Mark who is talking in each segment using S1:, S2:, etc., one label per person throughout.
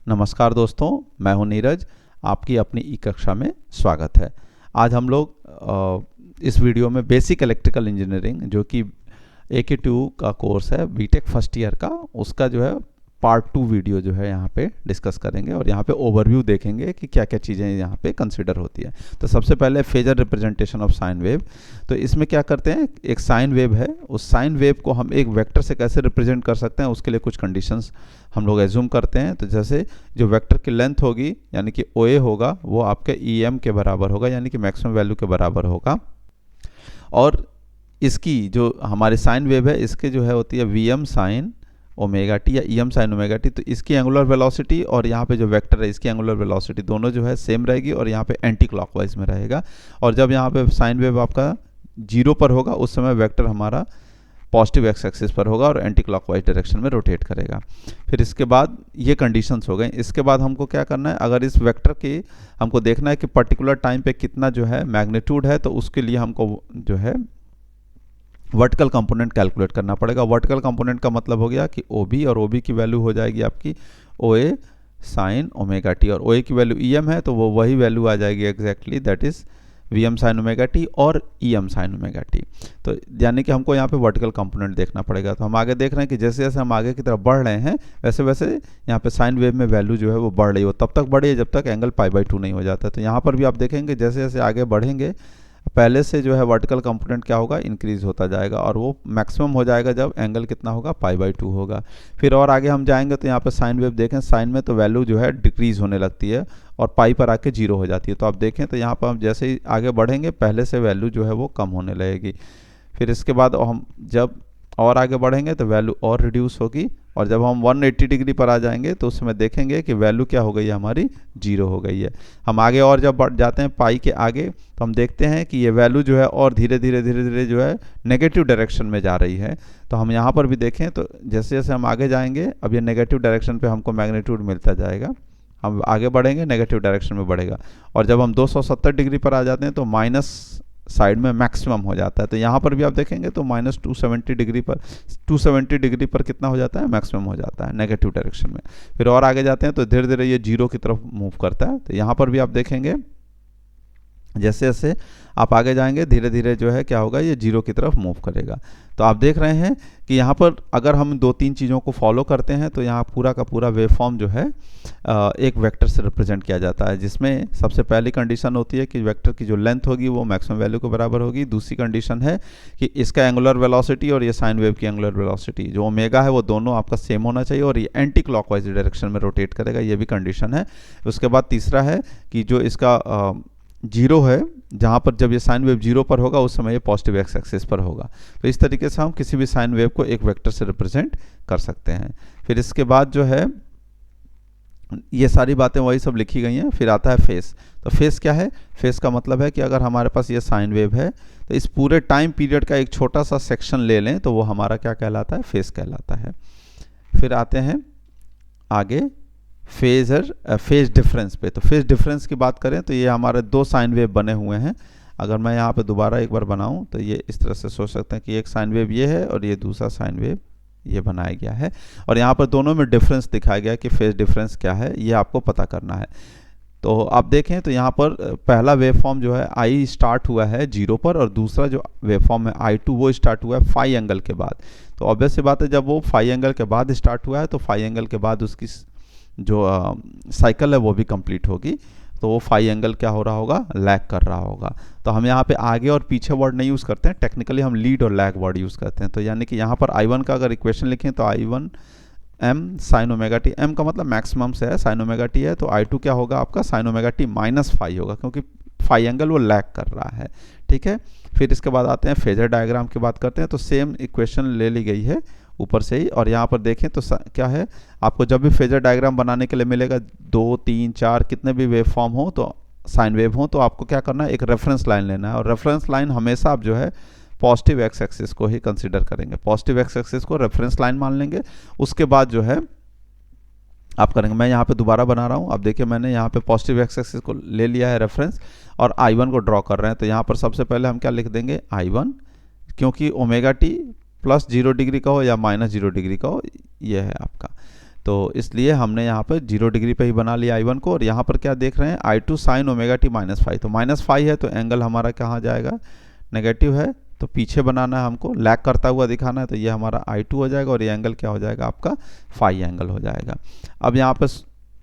S1: नमस्कार दोस्तों, मैं हूं नीरज। आपकी अपनी ई कक्षा में स्वागत है। आज हम लोग इस वीडियो में बेसिक इलेक्ट्रिकल इंजीनियरिंग जो कि AK2 का कोर्स है बीटेक फर्स्ट ईयर का, उसका जो है पार्ट 2 वीडियो जो है यहाँ पे डिस्कस करेंगे और यहाँ पे ओवरव्यू देखेंगे कि क्या क्या चीज़ें यहाँ पे कंसिडर होती है। तो सबसे पहले phasor representation of sine wave. तो इसमें क्या करते हैं, एक साइन वेव है, उस साइन वेव को हम एक वेक्टर से कैसे रिप्रेजेंट कर सकते हैं, उसके लिए कुछ कंडीशंस हम लोग एज्यूम करते हैं। तो जैसे जो वेक्टर की लेंथ होगी यानी कि OA होगा वो आपके EM के बराबर होगा, यानी कि मैक्सिमम वैल्यू के बराबर होगा। और इसकी जो हमारी साइन वेव है इसके जो है होती है VM साइन ओमेगा टी या EM साइन ओमेगा टी। तो इसकी एंगुलर वेलोसिटी और यहाँ पे जो वेक्टर है इसकी एंगुलर वेलोसिटी दोनों जो है सेम रहेगी और यहाँ पे एंटी क्लॉकवाइज में रहेगा। और जब यहाँ पे साइन वेव आपका 0 पर होगा उस समय वेक्टर हमारा पॉजिटिव एक्स एक्सिस पर होगा और एंटी क्लॉकवाइज डायरेक्शन में रोटेट करेगा। फिर इसके बाद ये कंडीशंस हो गए। इसके बाद हमको क्या करना है, अगर इस वेक्टर की हमको देखना है कि पर्टिकुलर टाइम पे कितना जो है मैग्नीट्यूड है, तो उसके लिए हमको जो है वर्टिकल कंपोनेंट कैलकुलेट करना पड़ेगा। वर्टिकल कंपोनेंट का मतलब हो गया कि OB, और OB की वैल्यू हो जाएगी आपकी OA साइन ओमेगा टी, और OA की वैल्यू EM है तो वो वही वैल्यू आ जाएगी exactly, that is VM sign omega T और EM साइन ओमेगा टी। तो यानी कि हमको यहाँ पे वर्टिकल कंपोनेंट देखना पड़ेगा। तो हम आगे देख रहे हैं कि जैसे जैसे हम आगे की तरफ बढ़ रहे हैं वैसे वैसे यहाँ पे साइन वेव में वैल्यू जो है वो बढ़ रही है। वो तब तक बढ़ी है जब तक एंगल π/2 नहीं हो जाता। तो यहाँ पर भी आप देखेंगे जैसे जैसे आगे बढ़ेंगे पहले से जो है वर्टिकल कंपोनेंट क्या होगा, इंक्रीज होता जाएगा और वो मैक्सिमम हो जाएगा जब एंगल कितना होगा, π/2 होगा। फिर और आगे हम जाएंगे तो यहाँ पे साइन वेव देखें, साइन में तो वैल्यू जो है डिक्रीज होने लगती है और पाई पर आके 0 हो जाती है। तो आप देखें तो यहाँ पर हम जैसे ही आगे बढ़ेंगे पहले से वैल्यू जो है वो कम होने लगेगी। फिर इसके बाद हम जब और आगे बढ़ेंगे तो वैल्यू और रिड्यूस होगी और जब हम 180 डिग्री पर आ जाएंगे तो उसमें देखेंगे कि वैल्यू क्या हो गई है, हमारी 0 हो गई है। हम आगे और जब बढ़ जाते हैं पाई के आगे तो हम देखते हैं कि ये वैल्यू जो है और धीरे धीरे जो है नेगेटिव डायरेक्शन में जा रही है। तो हम यहाँ पर भी देखें तो जैसे जैसे हम आगे जाएंगे अब ये नेगेटिव डायरेक्शन पे हमको मैग्नीट्यूड मिलता जाएगा। हम आगे बढ़ेंगे नेगेटिव डायरेक्शन में बढ़ेगा और जब हम 270 डिग्री पर आ जाते हैं तो माइनस साइड में मैक्सिमम हो जाता है। तो यहाँ पर भी आप देखेंगे तो -270 डिग्री पर 270 डिग्री पर कितना हो जाता है, मैक्सिमम हो जाता है नेगेटिव डायरेक्शन में। फिर और आगे जाते हैं तो धीरे धीरे ये 0 की तरफ मूव करता है। तो यहाँ पर भी आप देखेंगे जैसे जैसे आप आगे जाएंगे धीरे धीरे जो है क्या होगा, ये 0 की तरफ मूव करेगा। तो आप देख रहे हैं कि यहाँ पर अगर हम 2-3 चीज़ों को फॉलो करते हैं तो यहाँ पूरा का पूरा वेव फॉर्म जो है एक वेक्टर से रिप्रेजेंट किया जाता है, जिसमें सबसे पहली कंडीशन होती है कि वेक्टर की जो लेंथ होगी वो मैक्सिमम वैल्यू के बराबर होगी। दूसरी कंडीशन है कि इसका एंगुलर वेलोसिटी और ये साइन वेव की एंगुलर वेलोसिटी जो ओमेगा है वो दोनों आपका सेम होना चाहिए और ये एंटी क्लॉकवाइज डायरेक्शन में रोटेट करेगा, ये भी कंडीशन है। उसके बाद तीसरा है कि जो इसका 0 है, जहाँ पर जब ये साइन वेव 0 पर होगा उस समय ये पॉजिटिव एक्स एक्सिस पर होगा। तो इस तरीके से हम किसी भी साइन वेव को एक वेक्टर से रिप्रेजेंट कर सकते हैं। फिर इसके बाद जो है ये सारी बातें वही सब लिखी गई हैं। फिर आता है फेस। तो फेस क्या है, फेस का मतलब है कि अगर हमारे पास ये साइन वेव है तो इस पूरे टाइम पीरियड का एक छोटा सा सेक्शन ले लें तो वो हमारा क्या कहलाता है, फेस कहलाता है। फिर आते हैं आगे फेज डिफरेंस पे। तो फेज डिफरेंस की बात करें तो ये हमारे 2 साइन वेव बने हुए हैं। अगर मैं यहाँ पे दोबारा एक बार बनाऊँ तो ये इस तरह से सोच सकते हैं कि एक साइन वेव ये है और ये दूसरा साइन वेव ये बनाया गया है और यहाँ पर दोनों में डिफरेंस दिखाया गया कि फेज डिफरेंस क्या है, ये आपको पता करना है। तो आप देखें तो यहाँ पर पहला वेव फॉर्म जो है I स्टार्ट हुआ है 0 पर और दूसरा जो वेव फॉर्म है I2 वो स्टार्ट हुआ है फाई एंगल के बाद। तो ऑब्वियस सी बात है जब वो फाई एंगल के बाद स्टार्ट हुआ है तो फाई एंगल के बाद उसकी जो साइकिल है वो भी कंप्लीट होगी। तो वो फाई एंगल क्या हो रहा होगा, लैग कर रहा होगा। तो हम यहाँ पे आगे और पीछे वर्ड नहीं यूज़ करते हैं, टेक्निकली हम लीड और लैग वर्ड यूज़ करते हैं। तो यानी कि यहाँ पर I1 का अगर इक्वेशन लिखें तो I1 m sign omega T, m का मतलब मैक्सिमम से है, साइन ओमेगा टी है, तो I2 क्या होगा आपका sine omega T minus phi होगा क्योंकि फाई एंगल वो लैग कर रहा है। ठीक है। फिर इसके बाद आते हैं फेजर डायग्राम की बात करते हैं। तो सेम इक्वेशन ले ली गई है ऊपर से ही और यहाँ पर देखें तो क्या है, आपको जब भी फेजर डायग्राम बनाने के लिए मिलेगा 2, 3, 4 कितने भी वेव फॉर्म हो तो साइन वेव हो तो आपको क्या करना है, एक रेफरेंस लाइन लेना है और रेफरेंस लाइन हमेशा आप जो है पॉजिटिव एक्स एक्सिस को ही कंसिडर करेंगे। पॉजिटिव एक्स एक्सिस को रेफरेंस लाइन मान लेंगे। उसके बाद जो है आप करेंगे, मैं यहाँ पे दोबारा बना रहा हूँ। अब देखिए मैंने यहाँ पे पॉजिटिव एक्स एक्सिस को ले लिया है रेफरेंस और I1 को ड्रॉ कर रहे हैं। तो यहाँ पर सबसे पहले हम क्या लिख देंगे, I1, क्योंकि ओमेगा टी +0 डिग्री का हो या -0 डिग्री का हो, ये है आपका। तो इसलिए हमने यहाँ पर 0 डिग्री पे ही बना लिया I1 को। और यहाँ पर क्या देख रहे हैं, I2 साइन ओमेगा टी -5, तो -5 है तो एंगल हमारा कहाँ जाएगा, नेगेटिव है, तो पीछे बनाना है हमको, लैग करता हुआ दिखाना है, तो ये हमारा I2 हो जाएगा और ये एंगल क्या हो जाएगा आपका फाई एंगल हो जाएगा। अब यहाँ पर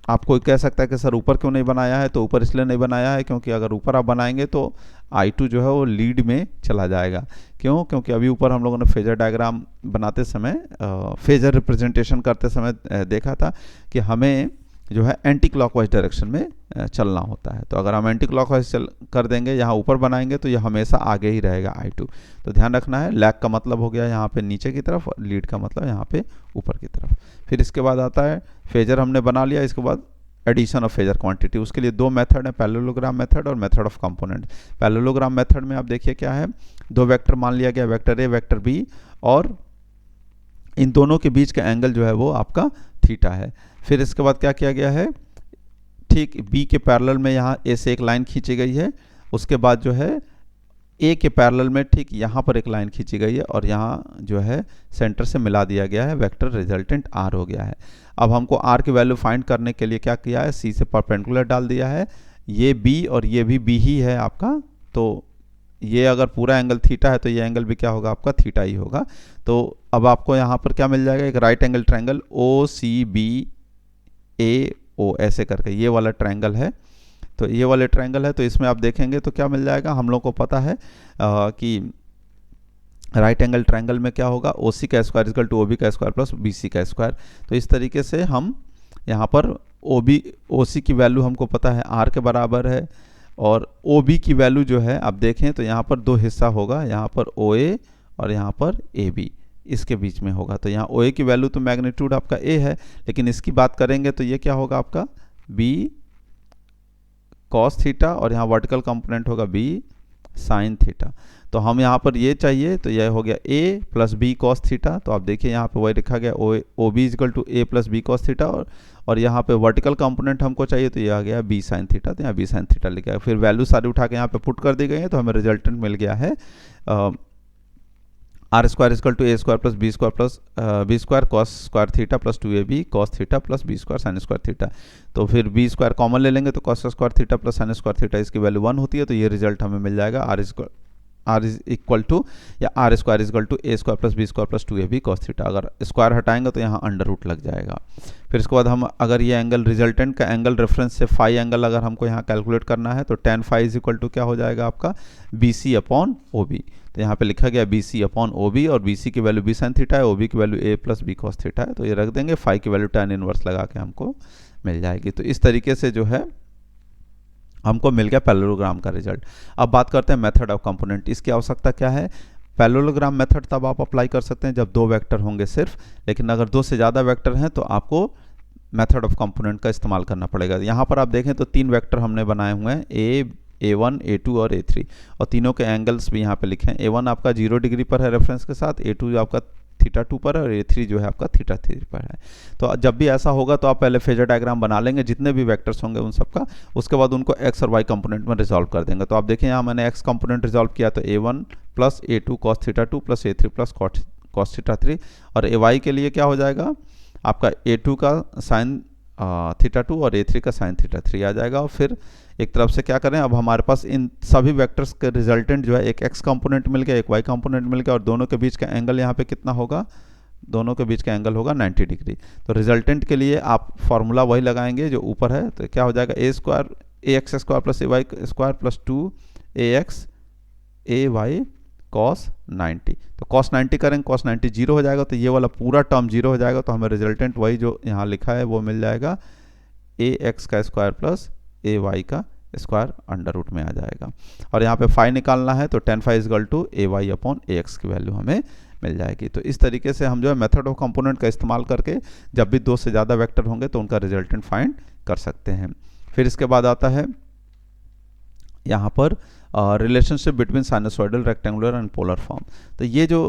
S1: आप कोई कह सकता है कि सर ऊपर क्यों नहीं बनाया है, तो ऊपर इसलिए नहीं बनाया है क्योंकि अगर ऊपर आप बनाएंगे तो I2 जो है वो लीड में चला जाएगा। क्यों, क्योंकि अभी ऊपर हम लोगों ने फेजर डायग्राम बनाते समय, फेजर रिप्रेजेंटेशन करते समय देखा था कि हमें जो है एंटी क्लॉकवाइज डायरेक्शन में चलना होता है। तो अगर हम एंटी क्लॉकवाइज कर देंगे, यहाँ ऊपर बनाएंगे तो ये हमेशा आगे ही रहेगा I2। तो ध्यान रखना है, लैग का मतलब हो गया यहाँ पे नीचे की तरफ, और लीड का मतलब यहाँ पे ऊपर की तरफ। फिर इसके बाद आता है फेजर हमने बना लिया, इसके बाद एडिशन ऑफ फेजर क्वांटिटी। उसके लिए दो मेथड है, पैरेललोग्राम मेथड और method of component. Parallelogram method में आप देखिए क्या है, दो वेक्टर मान लिया गया, वेक्टर ए वेक्टर बी, और इन दोनों के बीच का एंगल जो है वो आपका थीटा है। फिर इसके बाद क्या किया गया है, ठीक बी के पैरेलल में यहाँ ए से एक लाइन खींची गई है, उसके बाद जो है ए के पैरेलल में ठीक यहाँ पर एक लाइन खींची गई है, और यहाँ जो है सेंटर से मिला दिया गया है, वेक्टर रिजल्टेंट आर हो गया है। अब हमको आर की वैल्यू फाइंड करने के लिए क्या किया है, सी से परपेंडिकुलर डाल दिया है, ये बी और ये भी बी ही है आपका, तो ये अगर पूरा एंगल थीटा है तो ये एंगल भी क्या होगा आपका थीटा ही होगा। तो अब आपको यहाँ पर क्या मिल जाएगा, एक right angle triangle O C B A O ऐसे करके ये वाला ट्रायंगल है। तो ये वाले ट्रायंगल है, तो इसमें आप देखेंगे तो क्या मिल जाएगा, हम लोग को पता है कि राइट एंगल ट्रायंगल में क्या होगा, ओ सी का square equal to O B का स्क्वायर प्लस बी सी का स्क्वायर। तो इस तरीके से हम यहाँ पर ओ सी की वैल्यू हमको पता है आर के बराबर है, और ओ बी की वैल्यू जो है आप देखें तो यहाँ पर दो हिस्सा होगा, यहाँ पर ओ ए और यहाँ पर ए बी, इसके बीच में होगा। तो यहाँ ओ ए की वैल्यू तो मैग्नीट्यूड आपका ए है, लेकिन इसकी बात करेंगे तो ये क्या होगा आपका बी कॉस थीटा, और यहाँ वर्टिकल कंपोनेंट होगा बी साइन थीटा। तो हम यहाँ पर ये चाहिए, तो यह हो गया A plus B cos theta. तो आप देखिए यहाँ पे वही लिखा गया O B equal to A plus B cos theta, और यहाँ पे वर्टिकल कंपोनेंट हमको चाहिए, तो ये आ गया बी साइन थीटा, तो यहाँ बी साइन थीटा लिखा है। फिर वैल्यू सारी उठा के यहाँ पे पुट कर दी गई है, तो हमें रिजल्टेंट मिल गया है R square equal to A square plus B square cos square theta plus 2ab cos theta plus B square sine square theta. तो फिर बी स्क्वायर कॉमन ले लेंगे तो cos square theta plus sine square theta, इसकी value 1 होती है। तो ये रिजल्ट हमें मिल जाएगा आर इज इक्वल टू या R square equal to A square plus B square plus 2ab cos theta. अगर स्क्वायर हटाएंगे तो यहाँ अंडर रूट लग जाएगा। फिर इसके बाद हम अगर ये एंगल रिजल्टेंट का एंगल रेफरेंस से फाई एंगल अगर हमको यहाँ कैलकुलेट करना है, तो tan phi is equal to क्या हो जाएगा आपका B C upon O B. तो यहाँ पे लिखा गया B C upon O B, और बी सी की वैल्यू बी साइन थीटा है, ओ बी की value A plus B cos theta है। तो ये रख देंगे, फाई की वैल्यू tan इनवर्स लगा के हमको मिल जाएगी। तो इस तरीके से जो है हमको मिल गया पैरेललोग्राम का रिजल्ट। अब बात करते हैं मेथड ऑफ कंपोनेंट। इसकी आवश्यकता क्या है, पैरेललोग्राम मेथड तब आप अप्लाई कर सकते हैं जब दो वेक्टर होंगे सिर्फ, लेकिन अगर दो से ज़्यादा वेक्टर हैं तो आपको मेथड ऑफ कंपोनेंट का इस्तेमाल करना पड़ेगा। यहाँ पर आप देखें तो तीन वेक्टर हमने बनाए हुए हैं, A1, A2 और A3, और तीनों के एंगल्स भी यहाँ पे लिखे हैं। A1 आपका 0 डिग्री पर है रेफरेंस के साथ, A2 आपका थीटा 2 पर है, और A3 जो है आपका थीटा 3 पर है। तो जब भी ऐसा होगा तो आप पहले फेजर डायग्राम बना लेंगे जितने भी वेक्टर्स होंगे उन सबका, उसके बाद उनको x और y कंपोनेंट में रिजॉल्व कर देंगे। तो आप देखें यहाँ मैंने x कंपोनेंट रिजॉल्व किया, तो A1 plus A2 cos theta 2 plus A3 plus cos theta 3, और ay के लिए क्या हो जाएगा आपका A2 का साइन थीटा 2 और A3 का साइन थीटा 3 आ जाएगा। और फिर एक तरफ से क्या करें, अब हमारे पास इन सभी वेक्टर्स के रिजल्टेंट जो है, एक x कंपोनेंट मिल गया, एक y कंपोनेंट मिल गया, और दोनों के बीच का एंगल यहाँ पे कितना होगा, दोनों के बीच का एंगल होगा 90 डिग्री। तो रिजल्टेंट के लिए आप फॉर्मूला वही लगाएंगे जो ऊपर है। तो क्या हो जाएगा a x square plus a y square plus 2ax ay cos 90। तो cos 90 करेंगे, cos 90 जीरो हो जाएगा, तो ये वाला पूरा टर्म जीरो हो जाएगा। तो हमें रिजल्टेंट वही जो यहाँ लिखा है वो मिल जाएगा, ax का स्क्वायर प्लस ay का स्क्वायर अंडर रूट में आ जाएगा। और यहाँ पे फाई निकालना है, तो tan phi equal to ay upon ax की वैल्यू हमें मिल जाएगी। तो इस तरीके से हम जो है मेथड ऑफ कंपोनेंट का इस्तेमाल करके जब भी दो से ज़्यादा वेक्टर होंगे तो उनका रिजल्टेंट फाइंड कर सकते हैं। फिर इसके बाद आता है यहाँ पर relationship between sinusoidal, rectangular and polar form. तो ये जो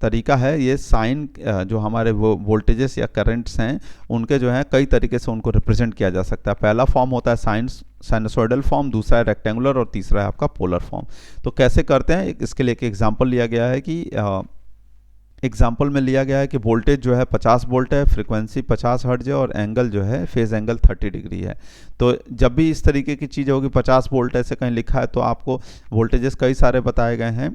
S1: तरीका है, ये साइन जो हमारे वो वोल्टेजेस या करंट्स हैं उनके जो है कई तरीके से उनको रिप्रेजेंट किया जा सकता है। पहला फॉर्म होता है साइनसॉइडल फॉर्म, दूसरा है रेक्टेंगुलर, और तीसरा है आपका पोलर फॉर्म। तो कैसे करते हैं, इसके लिए एक एग्जांपल लिया गया है कि एग्जाम्पल में लिया गया है कि वोल्टेज जो है 50 वोल्ट है, फ्रीक्वेंसी 50 हर्ट्ज है और एंगल जो है फेज एंगल 30 डिग्री है। तो जब भी इस तरीके की चीज़ होगी 50 वोल्ट ऐसे कहीं लिखा है तो आपको वोल्टेजेस कई सारे बताए गए हैं,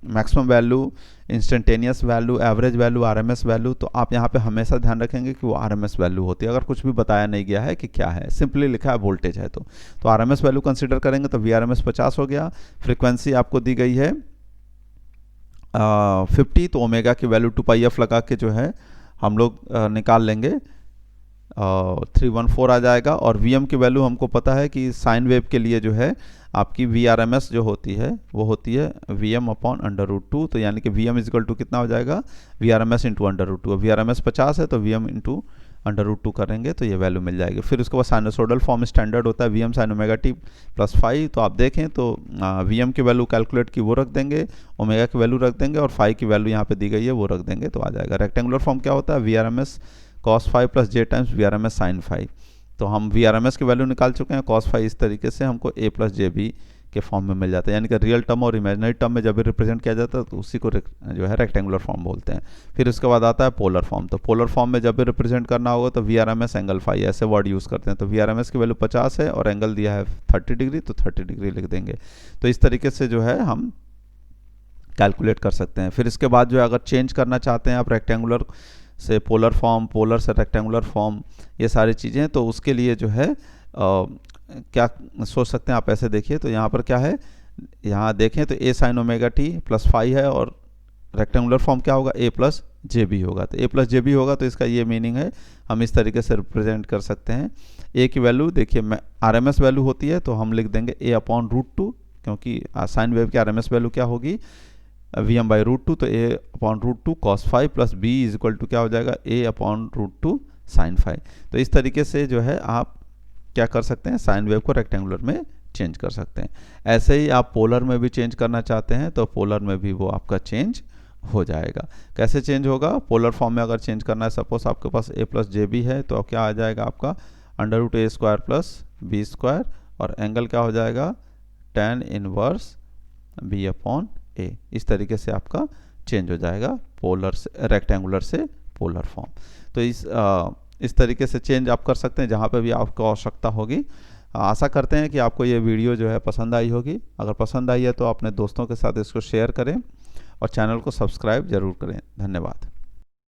S1: maximum value, instantaneous value, average value, RMS value. तो आप यहाँ पे हमेशा ध्यान रखेंगे कि वो आरएमएस वैल्यू होती है, अगर कुछ भी बताया नहीं गया है कि क्या है, सिंपली लिखा है वोल्टेज है तो आरएमएस वैल्यू कंसिडर करेंगे। तो वीआरएमएस 50 हो गया, फ्रीक्वेंसी आपको दी गई है 50, तो ओमेगा की वैल्यू 2πf लगा के जो है हम लोग निकाल लेंगे, 314 आ जाएगा। और वीएम की वैल्यू हमको पता है कि साइन वेव के लिए जो है आपकी वीआरएमएस जो होती है वो होती है वीएम अपॉन √2। तो यानी कि वीएम इजिकल टू कितना हो जाएगा, वीआरएमएस इंटू √2। वीआरएमएस 50 है तो वीएम इंटू √2 करेंगे तो ये वैल्यू मिल जाएगी। फिर उसके बाद साइनोसोडल फॉर्म स्टैंडर्ड होता है VM sign omega T plus 5। तो आप देखें तो वीएम की वैल्यू कैलकुलेट की वो रख देंगे, ओमेगा की वैल्यू रख देंगे और फाई की वैल्यू यहाँ पे दी गई है वो रख देंगे तो आ जाएगा। रेक्टेंगुलर फॉर्म क्या होता है, वीआरएमएस cos 5 प्लस जे टाइम्स वीआरएमएस साइन 5। तो हम वीआरएमएस की वैल्यू निकाल चुके हैं, cos 5 इस तरीके से हमको a प्लस जे बी के फॉर्म में मिल जाता है, यानी कि रियल टर्म और इमेजिनरी टर्म में जब भी रिप्रेजेंट किया जाता है तो उसी को जो है रेक्टेंगुलर फॉर्म बोलते हैं। फिर उसके बाद आता है पोलर फॉर्म। तो पोलर फॉर्म में जब भी रिप्रेजेंट करना होगा तो वीआरएमएस एंगल फाई ऐसे वर्ड यूज़ करते हैं। तो वीआरएमएस की वैल्यू 50 है और एंगल दिया है 30 डिग्री, तो 30 डिग्री लिख देंगे। तो इस तरीके से जो है हम कैलकुलेट कर सकते हैं। फिर इसके बाद जो है अगर चेंज करना चाहते हैं आप रेक्टेंगुलर से पोलर फॉर्म, पोलर से रेक्टेंगुलर फॉर्म, ये सारी चीज़ें, तो उसके लिए जो है क्या सोच सकते हैं आप, ऐसे देखिए तो यहाँ पर क्या है, यहाँ देखें तो a sign omega T plus 5 है और रेक्टेंगुलर फॉर्म क्या होगा, a प्लस जे बी होगा। तो a प्लस जे बी होगा तो इसका ये मीनिंग है, हम इस तरीके से रिप्रेजेंट कर सकते हैं। a की वैल्यू देखिए आरएमएस वैल्यू होती है तो हम लिख देंगे a अपॉन √2, क्योंकि साइन वेव की आरएमएस वैल्यू क्या होगी, वीएम बाई √2। तो a upon √2 cos 5 plus b is equal to क्या हो जाएगा, a अपॉन √2 साइन 5। तो इस तरीके से जो है आप क्या कर सकते हैं, साइन वेव को रेक्टेंगुलर में चेंज कर सकते हैं। ऐसे ही आप पोलर में भी चेंज करना चाहते हैं तो पोलर में भी वो आपका चेंज हो जाएगा। कैसे चेंज होगा, पोलर फॉर्म में अगर चेंज करना है, सपोज आपके पास a प्लस जे बी है तो क्या आ जाएगा आपका √a² प्लस b² और एंगल क्या हो जाएगा, tan inverse b upon a। इस तरीके से आपका चेंज हो जाएगा पोलर से रेक्टेंगुलर से पोलर फॉर्म। तो इस तरीके से चेंज आप कर सकते हैं जहाँ पे भी आपको आवश्यकता होगी। आशा करते हैं कि आपको ये वीडियो जो है पसंद आई होगी। अगर पसंद आई है तो अपने दोस्तों के साथ इसको शेयर करें और चैनल को सब्सक्राइब जरूर करें। धन्यवाद।